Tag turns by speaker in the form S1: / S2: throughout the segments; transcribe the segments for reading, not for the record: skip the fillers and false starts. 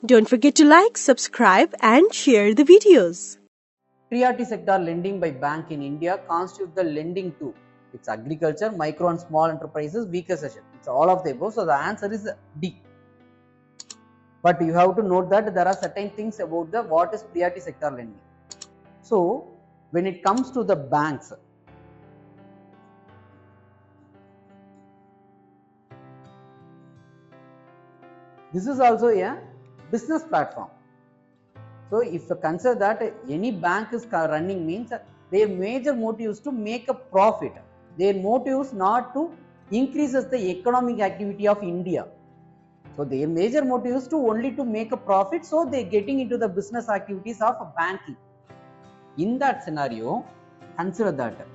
S1: Don't forget to like, subscribe and share the videos.
S2: Priority sector lending by bank in India constitute the lending to it's agriculture, micro and small enterprises, weaker section. It's all of the above. So the answer is D. But you have to note that there are certain things about the what is priority sector lending. So when it comes to the banks, this is also a business platform. So if you consider that any bank is running means their major motive is to make a profit. Their motive is not to increases the economic activity of India. So their major motive is to only to make a profit. So they are getting into the business activities of banking. In that scenario, consider that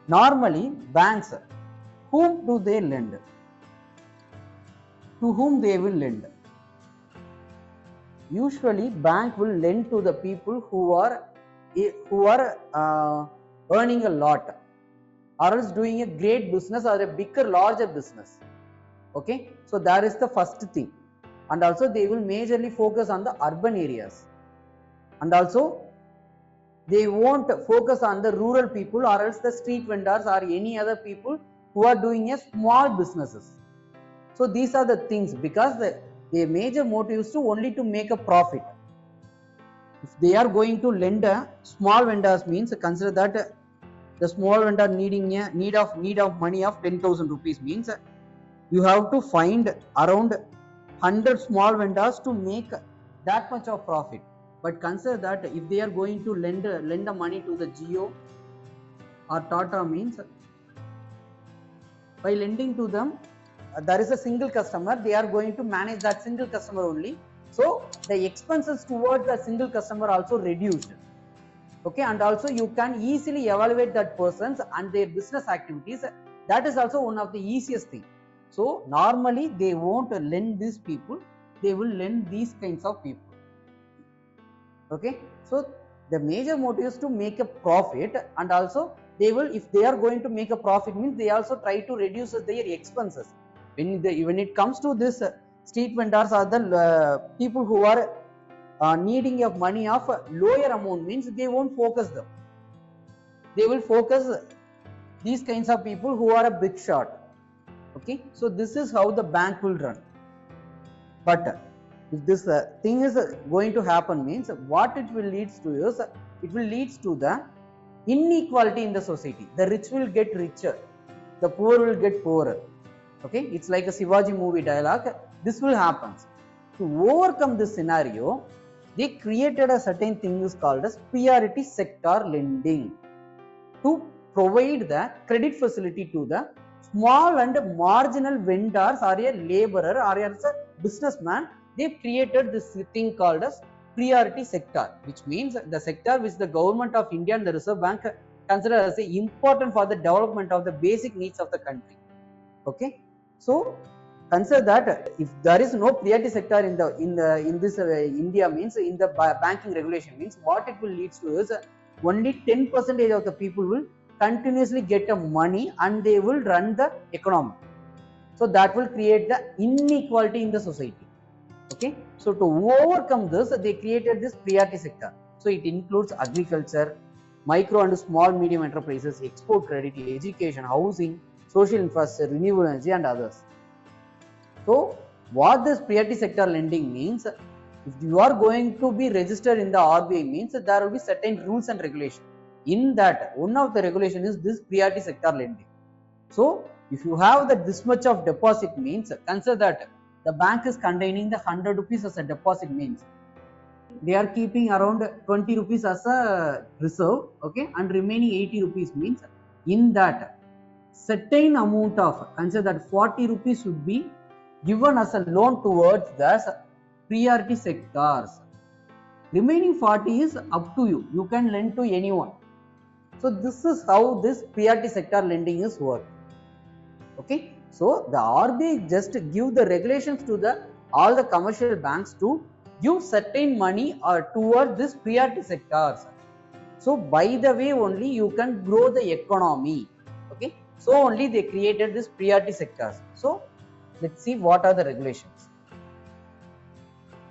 S2: normally banks, whom do they lend? To whom they will lend? Usually bank will lend to the people who are earning a lot or else doing a great business or a bigger larger business. Okay, so that is the first thing. And also they will majorly focus on the urban areas, and also they won't focus on the rural people or else the street vendors or any other people who are doing a small businesses. So these are the things, because their major motive is to only to make a profit. If they are going to lend a small vendors means consider that the small vendor needing a need of money of 10,000 rupees means you have to find around 100 small vendors to make that much of profit. But consider that if they are going to lend the money to the Jio or Tata means by lending to them, there is a single customer, they are going to manage that single customer only. So the expenses towards that single customer also reduced. Okay, and also you can easily evaluate that persons and their business activities. That is also one of the easiest thing. So normally they won't lend these people, they will lend these kinds of people. Okay, so the major motive is to make a profit, and also they will, if they are going to make a profit means they also try to reduce their expenses. When it comes to this street vendors or the people who are needing of money of lower amount means they won't focus them. They will focus these kinds of people who are a big shot. Okay, so this is how the bank will run. But if this thing is going to happen means what it will leads to is it will leads to the inequality in the society. The rich will get richer, the poor will get poorer. Okay, it's like a Shivaji movie dialogue. This will happen. To overcome this scenario, they created a certain thing is called as priority sector lending to provide the credit facility to the small and marginal vendors or a laborer or a businessman. They created this thing called as priority sector, which means the sector which the government of India and the Reserve Bank consider as important for the development of the basic needs of the country. Okay, so consider that if there is no priority sector in this India means in the banking regulation means what it will lead to is only 10% of the people will continuously get a money and they will run the economy. So that will create the inequality in the society. Okay, so to overcome this, they created this priority sector. So it includes agriculture, micro and small medium enterprises, export credit, education, housing, social infrastructure, renewable energy and others. So what this priority sector lending means, if you are going to be registered in the RBI means there will be certain rules and regulations. In that, one of the regulation is this priority sector lending. So if you have this much of deposit means consider that the bank is containing the 100 rupees as a deposit means they are keeping around 20 rupees as a reserve. Okay, and remaining 80 rupees means in that certain amount of consider that 40 rupees should be given as a loan towards the priority sectors. Remaining 40 is up to you. You can lend to anyone. So this is how this priority sector lending is work. Okay, so the RBI just give the regulations to all the commercial banks to give certain money or toward this priority sectors. So by the way only you can grow the economy. Okay, so only they created this priority sectors. So let's see what are the regulations.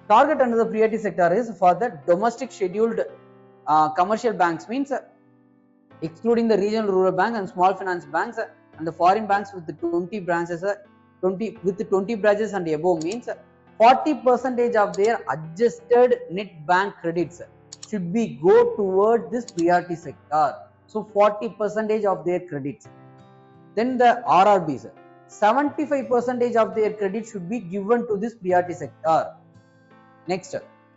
S2: Target under the priority sector is for the domestic scheduled commercial banks, means excluding the regional rural bank and small finance banks, and the foreign banks with the 20 branches, 20 branches and above, means 40% of their adjusted net bank credits should be go toward this priority sector. So 40% of their credits. Then the RRBs, 75% of their credit should be given to this priority sector. Next,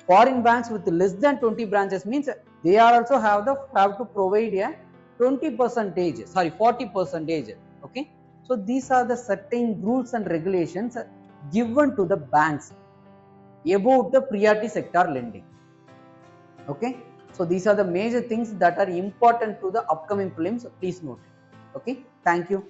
S2: foreign banks with less than 20 branches, means they are also have to provide a 40%. Okay, so these are the certain rules and regulations given to the banks about the priority sector lending. Okay, so these are the major things that are important to the upcoming prelims. Please note. Okay, thank you.